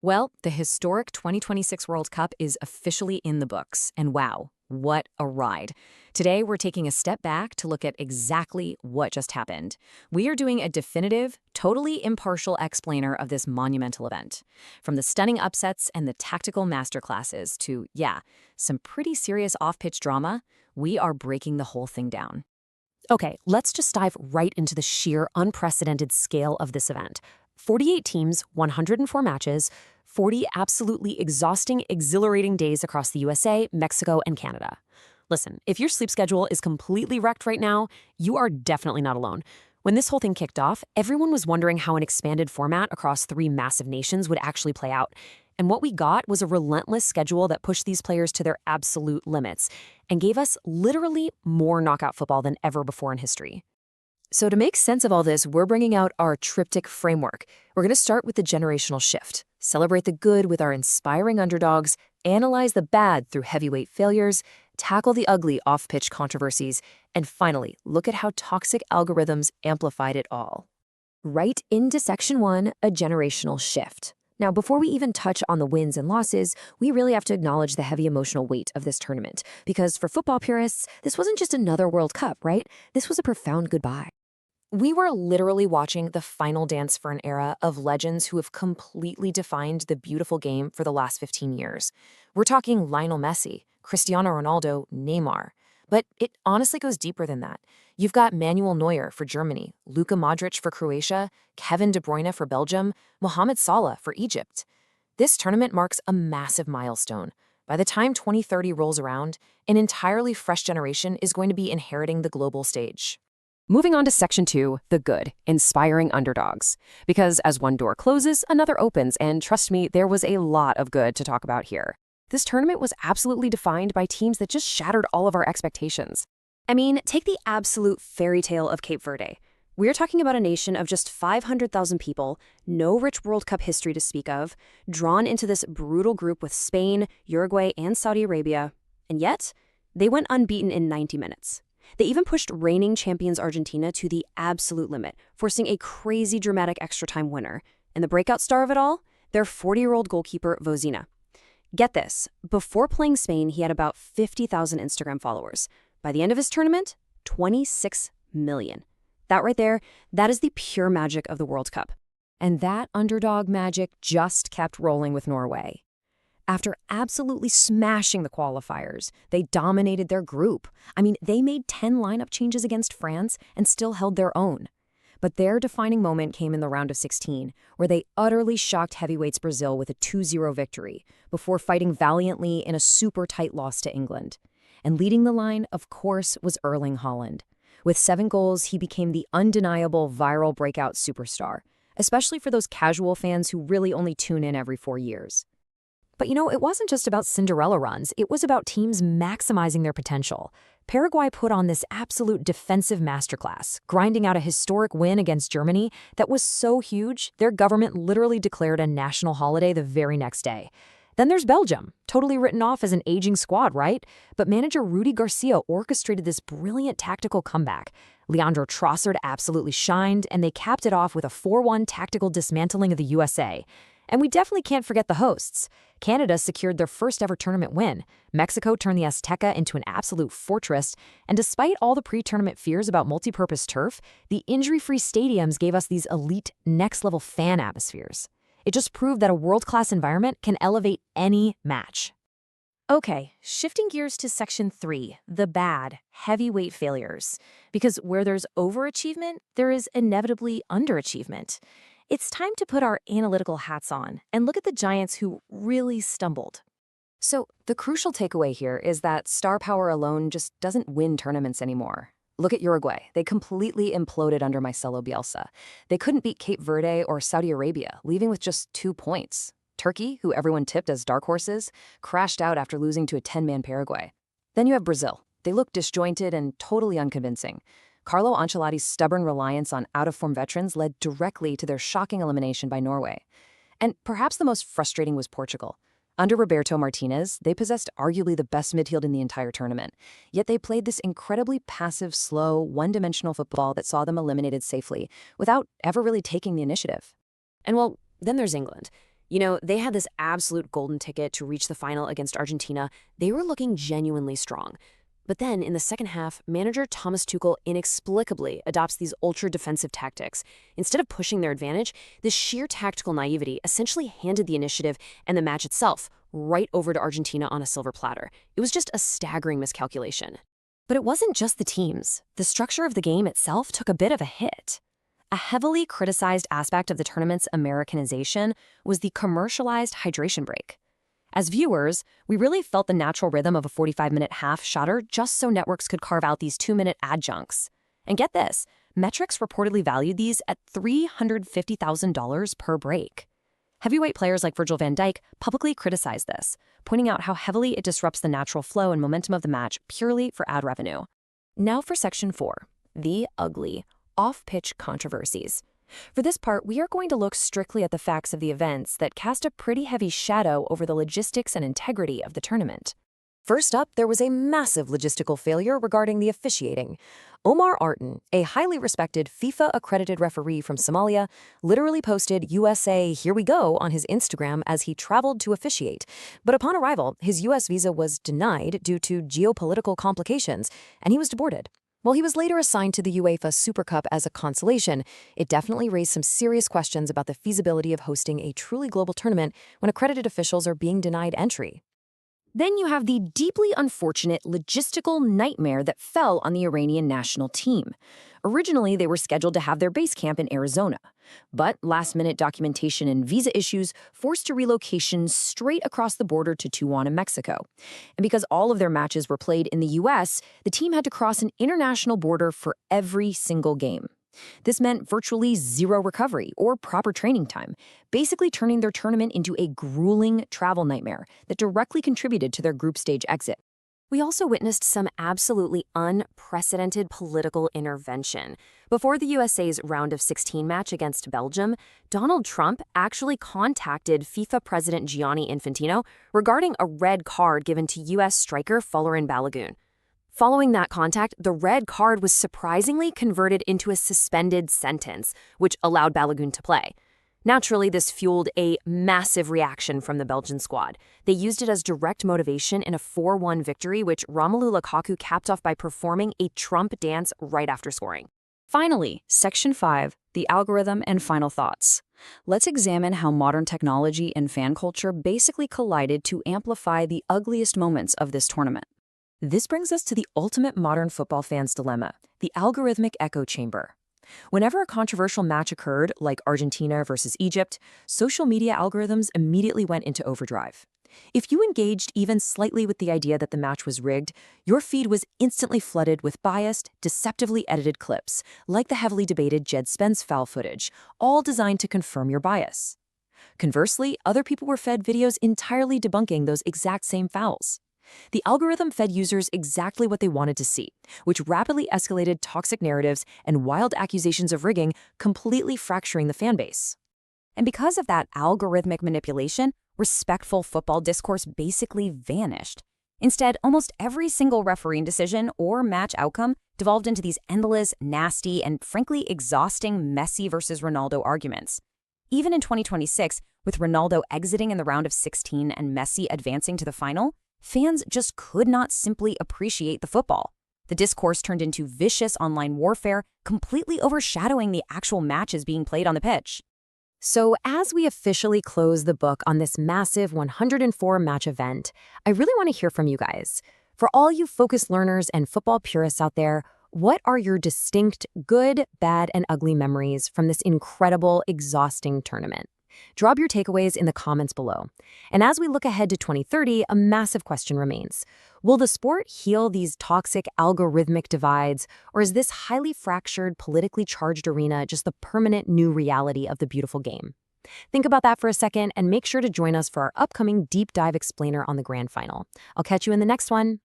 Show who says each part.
Speaker 1: Well, the historic 2026 World Cup is officially in the books, and wow, what a ride. Today, we're taking a step back to look at exactly what just happened. We are doing a definitive, totally impartial explainer of this monumental event. From the stunning upsets and the tactical masterclasses to, yeah, some pretty serious off-pitch drama, we are breaking the whole thing down.
Speaker 2: Okay, let's just dive right into the sheer unprecedented scale of this event. 48 teams, 104 matches, 40 absolutely exhausting, exhilarating days across the USA, Mexico, and Canada. Listen, if your sleep schedule is completely wrecked right now, you are definitely not alone. When this whole thing kicked off, everyone was wondering how an expanded format across three massive nations would actually play out. And what we got was a relentless schedule that pushed these players to their absolute limits and gave us literally more knockout football than ever before in history. So to make sense of all this, we're bringing out our triptych framework. We're going to start with the generational shift, celebrate the good with our inspiring underdogs, analyze the bad through heavyweight failures, tackle the ugly off-pitch controversies, and finally, look at how toxic algorithms amplified it all. Right into Section 1, a generational shift. Now, before we even touch on the wins and losses, we really have to acknowledge the heavy emotional weight of this tournament. Because for football purists, this wasn't just another World Cup, right? This was a profound goodbye. We were literally watching the final dance for an era of legends who have completely defined the beautiful game for the last 15 years. We're talking Lionel Messi, Cristiano Ronaldo, Neymar. But it honestly goes deeper than that. You've got Manuel Neuer for Germany, Luka Modric for Croatia, Kevin De Bruyne for Belgium, Mohamed Salah for Egypt. This tournament marks a massive milestone. By the time 2030 rolls around, an entirely fresh generation is going to be inheriting the global stage. Moving on to Section 2, the good, inspiring underdogs. Because as one door closes, another opens, and trust me, there was a lot of good to talk about here. This tournament was absolutely defined by teams that just shattered all of our expectations. I mean, take the absolute fairy tale of Cape Verde. We're talking about a nation of just 500,000 people, no rich World Cup history to speak of, drawn into this brutal group with Spain, Uruguay, and Saudi Arabia. And yet, they went unbeaten in 90 minutes. They even pushed reigning champions Argentina to the absolute limit, forcing a crazy dramatic extra-time winner. And the breakout star of it all? Their 40-year-old goalkeeper, Vozina. Get this, before playing Spain, he had about 50,000 Instagram followers. By the end of his tournament, 26 million. That right there, that is the pure magic of the World Cup. And that underdog magic just kept rolling with Norway. After absolutely smashing the qualifiers, they dominated their group. I mean, they made 10 lineup changes against France and still held their own. But their defining moment came in the round of 16, where they utterly shocked heavyweights Brazil with a 2-0 victory, before fighting valiantly in a super tight loss to England. And leading the line, of course, was Erling Haaland. With 7 goals, he became the undeniable viral breakout superstar, especially for those casual fans who really only tune in every 4 years. But it wasn't just about Cinderella runs, it was about teams maximizing their potential. Paraguay put on this absolute defensive masterclass, grinding out a historic win against Germany that was so huge, their government literally declared a national holiday the very next day. Then there's Belgium, totally written off as an aging squad, right? But manager Rudi Garcia orchestrated this brilliant tactical comeback. Leandro Trossard absolutely shined, and they capped it off with a 4-1 tactical dismantling of the USA. And we definitely can't forget the hosts. Canada secured their first ever tournament win. Mexico turned the Azteca into an absolute fortress. And despite all the pre-tournament fears about multi-purpose turf, the injury-free stadiums gave us these elite, next-level fan atmospheres. It just proved that a world-class environment can elevate any match. Okay, shifting gears to Section 3, the bad, heavyweight failures. Because where there's overachievement, there is inevitably underachievement. It's time to put our analytical hats on and look at the giants who really stumbled. So, the crucial takeaway here is that star power alone just doesn't win tournaments anymore. Look at Uruguay. They completely imploded under Marcelo Bielsa. They couldn't beat Cape Verde or Saudi Arabia, leaving with just 2 points. Turkey, who everyone tipped as dark horses, crashed out after losing to a 10-man Paraguay. Then you have Brazil. They look disjointed and totally unconvincing. Carlo Ancelotti's stubborn reliance on out-of-form veterans led directly to their shocking elimination by Norway. And perhaps the most frustrating was Portugal. Under Roberto Martinez, they possessed arguably the best midfield in the entire tournament. Yet they played this incredibly passive, slow, one-dimensional football that saw them eliminated safely, without ever really taking the initiative. And well, then there's England. They had this absolute golden ticket to reach the final against Argentina. They were looking genuinely strong. But then, in the second half, manager Thomas Tuchel inexplicably adopts these ultra-defensive tactics. Instead of pushing their advantage, this sheer tactical naivety essentially handed the initiative and the match itself right over to Argentina on a silver platter. It was just a staggering miscalculation. But it wasn't just the teams. The structure of the game itself took a bit of a hit. A heavily criticized aspect of the tournament's Americanization was the commercialized hydration break. As viewers, we really felt the natural rhythm of a 45-minute half shudder just so networks could carve out these 2-minute adjuncts. And get this, metrics reportedly valued these at $350,000 per break. Heavyweight players like Virgil van Dijk publicly criticized this, pointing out how heavily it disrupts the natural flow and momentum of the match purely for ad revenue. Now for Section 4, the ugly, off-pitch controversies. For this part, we are going to look strictly at the facts of the events that cast a pretty heavy shadow over the logistics and integrity of the tournament. First up, there was a massive logistical failure regarding the officiating. Omar Artan, a highly respected FIFA-accredited referee from Somalia, literally posted USA Here We Go on his Instagram as he traveled to officiate. But upon arrival, his US visa was denied due to geopolitical complications, and he was deported. While he was later assigned to the UEFA Super Cup as a consolation, it definitely raised some serious questions about the feasibility of hosting a truly global tournament when accredited officials are being denied entry. Then you have the deeply unfortunate logistical nightmare that fell on the Iranian national team. Originally, they were scheduled to have their base camp in Arizona, but last-minute documentation and visa issues forced a relocation straight across the border to Tijuana, Mexico. And because all of their matches were played in the U.S., the team had to cross an international border for every single game. This meant virtually zero recovery or proper training time, basically turning their tournament into a grueling travel nightmare that directly contributed to their group stage exit. We also witnessed some absolutely unprecedented political intervention. Before the USA's round of 16 match against Belgium, Donald Trump actually contacted FIFA President Gianni Infantino regarding a red card given to US striker Folarin Balogun. Following that contact, the red card was surprisingly converted into a suspended sentence, which allowed Balogun to play. Naturally, this fueled a massive reaction from the Belgian squad. They used it as direct motivation in a 4-1 victory, which Romelu Lukaku capped off by performing a Trump dance right after scoring.
Speaker 1: Finally, Section 5, the algorithm and final thoughts. Let's examine how modern technology and fan culture basically collided to amplify the ugliest moments of this tournament. This brings us to the ultimate modern football fan's dilemma, the algorithmic echo chamber. Whenever a controversial match occurred, like Argentina versus Egypt, social media algorithms immediately went into overdrive. If you engaged even slightly with the idea that the match was rigged, your feed was instantly flooded with biased, deceptively edited clips, like the heavily debated Jed Spence foul footage, all designed to confirm your bias. Conversely, other people were fed videos entirely debunking those exact same fouls. The algorithm fed users exactly what they wanted to see, which rapidly escalated toxic narratives and wild accusations of rigging, completely fracturing the fan base. And because of that algorithmic manipulation, respectful football discourse basically vanished. Instead, almost every single refereeing decision or match outcome devolved into these endless, nasty, and frankly exhausting Messi versus Ronaldo arguments. Even in 2026, with Ronaldo exiting in the round of 16 and Messi advancing to the final, fans just could not simply appreciate the football. The discourse turned into vicious online warfare, completely overshadowing the actual matches being played on the pitch. So as we officially close the book on this massive 104-match event, I really want to hear from you guys. For all you focused learners and football purists out there, what are your distinct good, bad, and ugly memories from this incredible, exhausting tournament? Drop your takeaways in the comments below. And as we look ahead to 2030, a massive question remains. Will the sport heal these toxic algorithmic divides, or is this highly fractured, politically charged arena just the permanent new reality of the beautiful game? Think about that for a second and make sure to join us for our upcoming deep dive explainer on the grand final. I'll catch you in the next one.